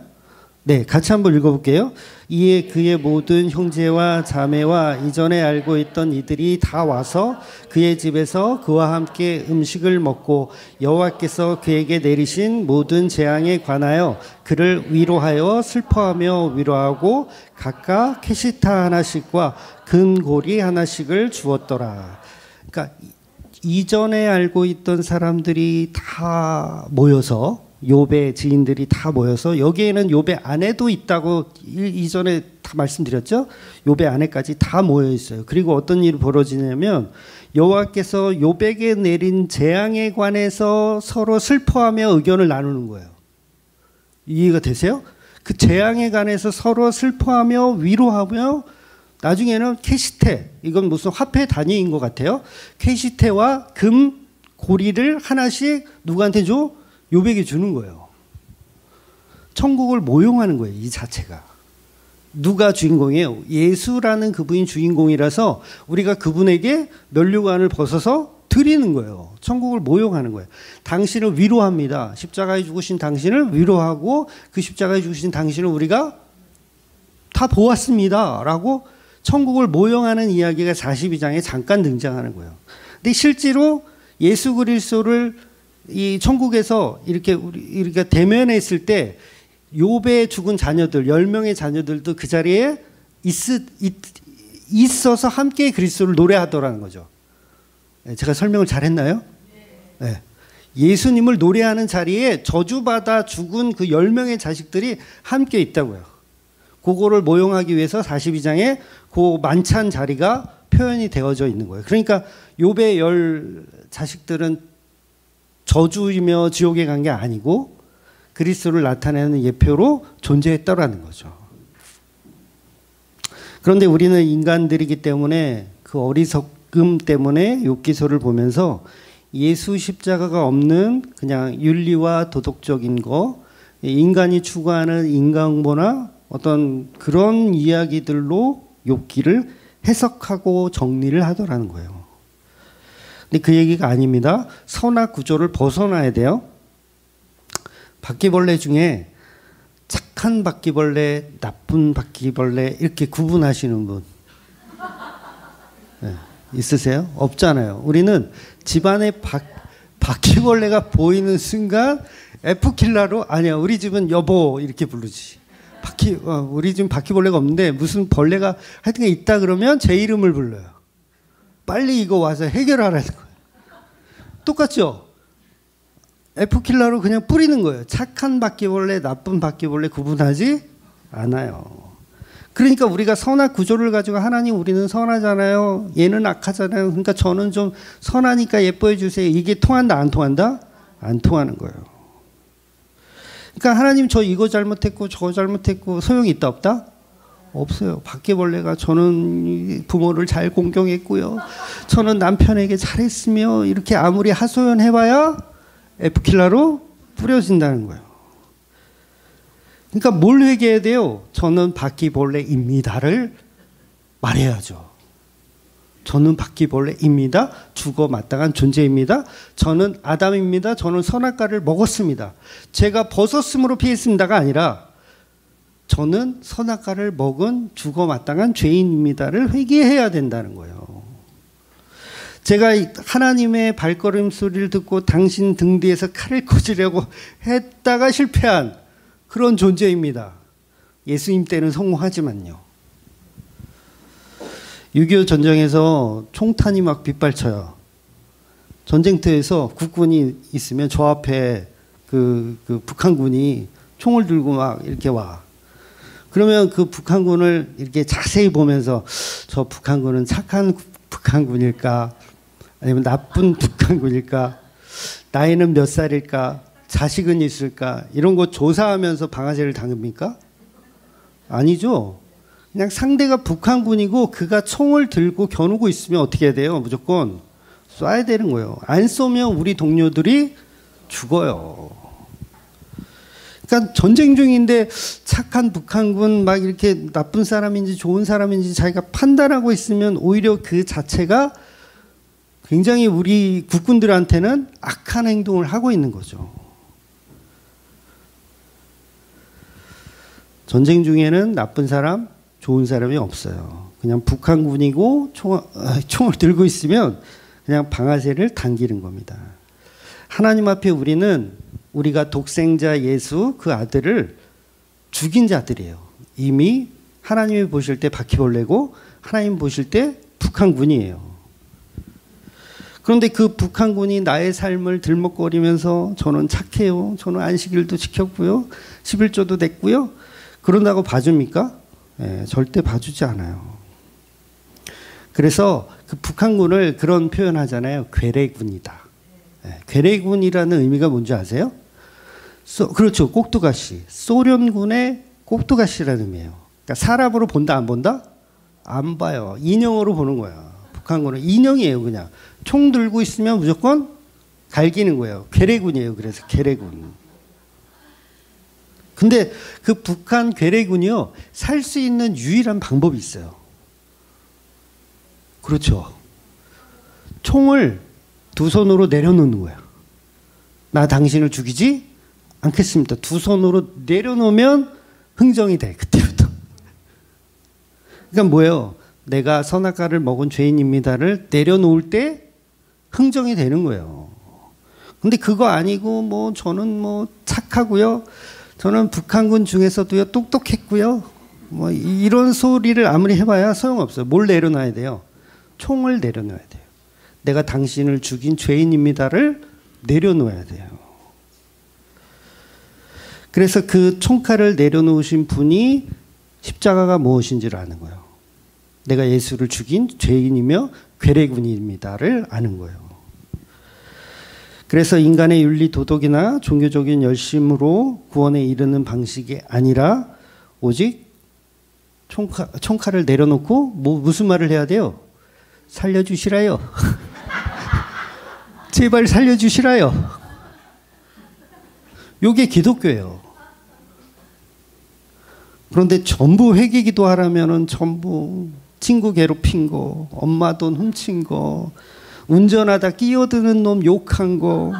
네, 같이 한번 읽어볼게요. 이에 그의 모든 형제와 자매와 이전에 알고 있던 이들이 다 와서 그의 집에서 그와 함께 음식을 먹고 여호와께서 그에게 내리신 모든 재앙에 관하여 그를 위로하여 슬퍼하며 위로하고 각각 캐시타 하나씩과 금고리 하나씩을 주었더라. 그러니까 이전에 알고 있던 사람들이 다 모여서 욥의 지인들이 다 모여서 여기에는 욥의 아내도 있다고 이전에 다 말씀드렸죠. 욥의 아내까지 다 모여 있어요. 그리고 어떤 일이 벌어지냐면 여호와께서 욥에게 내린 재앙에 관해서 서로 슬퍼하며 의견을 나누는 거예요. 이해가 되세요? 그 재앙에 관해서 서로 슬퍼하며 위로하며 나중에는 캐시테, 이건 무슨 화폐 단위인 것 같아요. 캐시테와 금 고리를 하나씩 누구한테 줘? 욥에게 주는 거예요. 천국을 모용하는 거예요. 이 자체가. 누가 주인공이에요? 예수라는 그분이 주인공이라서 우리가 그분에게 면류관을 벗어서 드리는 거예요. 천국을 모용하는 거예요. 당신을 위로합니다. 십자가에 죽으신 당신을 위로하고 그 십자가에 죽으신 당신을 우리가 다 보았습니다. 라고 천국을 모용하는 이야기가 42장에 잠깐 등장하는 거예요. 근데 실제로 예수 그리스도를 이 천국에서 이렇게 우리가 대면했을 때 욥의 죽은 자녀들 10명의 자녀들도 그 자리에 있어서 함께 그리스도를 노래하더라는 거죠. 제가 설명을 잘했나요? 네. 예수님을 노래하는 자리에 저주받아 죽은 그 10명의 자식들이 함께 있다고요. 그거를 모용하기 위해서 42장에 그 만찬 자리가 표현이 되어져 있는 거예요. 그러니까 욥의 10 자식들은 저주이며 지옥에 간 게 아니고 그리스도를 나타내는 예표로 존재했다라는 거죠. 그런데 우리는 인간들이기 때문에 그 때문에 욥기서를 보면서 예수 십자가가 없는 그냥 윤리와 도덕적인 거, 인간이 추구하는 인간보나 어떤 그런 이야기들로 욥기를 해석하고 정리를 하더라는 거예요. 근데 그 얘기가 아닙니다. 선악 구조를 벗어나야 돼요. 바퀴벌레 중에 착한 바퀴벌레, 나쁜 바퀴벌레 이렇게 구분하시는 분 네, 있으세요? 없잖아요. 우리는 집안에 바퀴벌레가 보이는 순간 F킬러로 아니야 우리 집은 여보 이렇게 부르지. 우리 집은 바퀴벌레가 없는데 무슨 벌레가 하여튼 있다 그러면 제 이름을 불러요. 빨리 이거 와서 해결하라는 거예요. 똑같죠? F킬러로 그냥 뿌리는 거예요. 착한 바퀴벌레, 나쁜 바퀴벌레 구분하지 않아요. 그러니까 우리가 선악 구조를 가지고 하나님 우리는 선하잖아요. 얘는 악하잖아요. 그러니까 저는 좀 선하니까 예뻐해 주세요. 이게 통한다 안 통한다? 안 통하는 거예요. 그러니까 하나님 저 이거 잘못했고 저거 잘못했고 소용이 있다 없다? 없어요. 바퀴벌레가 저는 부모를 잘 공경했고요. 저는 남편에게 잘했으며 이렇게 아무리 하소연해봐야 F킬러로 뿌려진다는 거예요. 그러니까 뭘 회개해야 돼요? 저는 바퀴벌레입니다를 말해야죠. 저는 바퀴벌레입니다. 죽어 마땅한 존재입니다. 저는 아담입니다. 저는 선악과를 먹었습니다. 제가 벗었으므로 피했습니다가 아니라 저는 선악과를 먹은 죽어 마땅한 죄인입니다를 회개해야 된다는 거예요. 제가 하나님의 발걸음 소리를 듣고 당신 등 뒤에서 칼을 꽂으려고 했다가 실패한 그런 존재입니다. 예수님 때는 성공하지만요. 6.25 전쟁에서 총탄이 막 빗발쳐요. 전쟁터에서 국군이 있으면 저 앞에 그 북한군이 총을 들고 막 이렇게 와. 그러면 그 북한군을 이렇게 자세히 보면서 저 북한군은 착한 북한군일까? 아니면 나쁜 북한군일까? 나이는 몇 살일까? 자식은 있을까? 이런 거 조사하면서 방아쇠를 당깁니까? 아니죠. 그냥 상대가 북한군이고 그가 총을 들고 겨누고 있으면 어떻게 해야 돼요? 무조건 쏴야 되는 거예요. 안 쏘면 우리 동료들이 죽어요. 그러니까 전쟁 중인데 착한 북한군 막 이렇게 나쁜 사람인지 좋은 사람인지 자기가 판단하고 있으면 오히려 그 자체가 굉장히 우리 국군들한테는 악한 행동을 하고 있는 거죠. 전쟁 중에는 나쁜 사람, 좋은 사람이 없어요. 그냥 북한군이고 총을 들고 있으면 그냥 방아쇠를 당기는 겁니다. 하나님 앞에 우리가 독생자 예수 그 아들을 죽인 자들이에요. 이미 하나님이 보실 때 바퀴벌레고 하나님 보실 때 북한군이에요. 그런데 그 북한군이 나의 삶을 들먹거리면서 저는 착해요. 저는 안식일도 지켰고요. 11조도 냈고요. 그런다고 봐줍니까? 네, 절대 봐주지 않아요. 그래서 그 북한군을 그런 표현하잖아요. 괴뢰군이다. 네, 괴뢰군이라는 의미가 뭔지 아세요? 그렇죠. 꼭두가시. 소련군의 꼭두가시라는 의미예요. 그러니까 사람으로 본다 안 본다? 안 봐요. 인형으로 보는 거야. 북한군은 인형이에요. 그냥 총 들고 있으면 무조건 갈기는 거예요. 괴뢰군이에요. 그래서 괴뢰군. 근데 그 북한 괴뢰군이요, 살 수 있는 유일한 방법이 있어요. 그렇죠. 총을 두 손으로 내려놓는 거야. 나 당신을 죽이지 않겠습니다. 두 손으로 내려놓으면 흥정이 돼. 그때부터. 그러니까 뭐예요? 내가 선악과를 먹은 죄인입니다를 내려놓을 때 흥정이 되는 거예요. 근데 그거 아니고 뭐 저는 뭐 착하고요. 저는 북한군 중에서도요 똑똑했고요. 뭐 이런 소리를 아무리 해봐야 소용없어요. 뭘 내려놔야 돼요? 총을 내려놔야 돼요. 내가 당신을 죽인 죄인입니다를 내려놓아야 돼요. 그래서 그 총칼을 내려놓으신 분이 십자가가 무엇인지를 아는 거예요. 내가 예수를 죽인 죄인이며 괴뢰군입니다를 아는 거예요. 그래서 인간의 윤리 도덕이나 종교적인 열심으로 구원에 이르는 방식이 아니라 오직 총칼을 내려놓고 무슨 말을 해야 돼요? 살려주시라요. 제발 살려주시라요. 요게 기독교예요. 그런데 전부 회개 기도하라면은 전부 친구 괴롭힌 거, 엄마 돈 훔친 거, 운전하다 끼어드는 놈 욕한 거,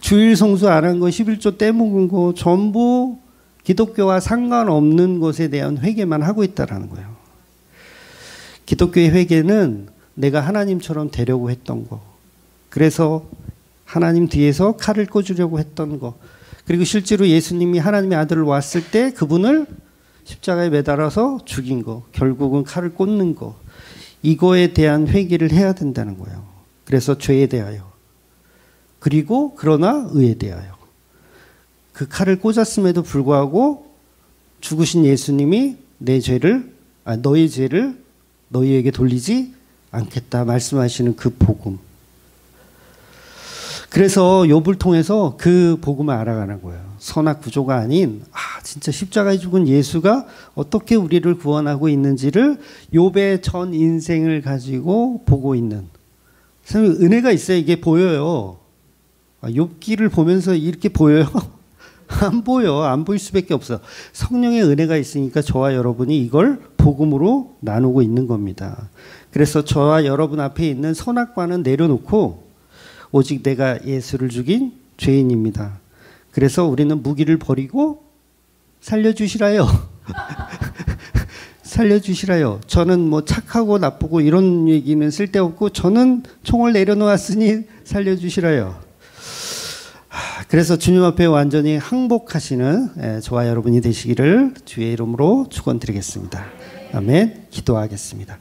주일 성수 안 한 거, 11조 떼먹은 거, 전부 기독교와 상관없는 것에 대한 회개만 하고 있다라는 거예요. 기독교의 회개는 내가 하나님처럼 되려고 했던 거, 그래서 하나님 뒤에서 칼을 꽂으려고 했던 거, 그리고 실제로 예수님이 하나님의 아들을 왔을 때 그분을 십자가에 매달아서 죽인 거, 결국은 칼을 꽂는 거, 이거에 대한 회개를 해야 된다는 거예요. 그래서 죄에 대하여, 그리고 그러나 의에 대하여. 그 칼을 꽂았음에도 불구하고 죽으신 예수님이 너의 죄를 너희에게 돌리지 않겠다 말씀하시는 그 복음. 그래서 욥을 통해서 그 복음을 알아가는 거예요. 선악 구조가 아닌 진짜 십자가에 죽은 예수가 어떻게 우리를 구원하고 있는지를 욥의 전 인생을 가지고 보고 있는, 은혜가 있어야 이게 보여요. 욥기를 보면서 이렇게 보여요? 안 보여. 안 보일 수밖에 없어. 성령의 은혜가 있으니까 저와 여러분이 이걸 복음으로 나누고 있는 겁니다. 그래서 저와 여러분 앞에 있는 선악과는 내려놓고 오직 내가 예수를 죽인 죄인입니다. 그래서 우리는 무기를 버리고 살려주시라요. 살려주시라요. 저는 뭐 착하고 나쁘고 이런 얘기는 쓸데없고 저는 총을 내려놓았으니 살려주시라요. 그래서 주님 앞에 완전히 항복하시는 저와 여러분이 되시기를 주의 이름으로 축원드리겠습니다. 아멘. 기도하겠습니다.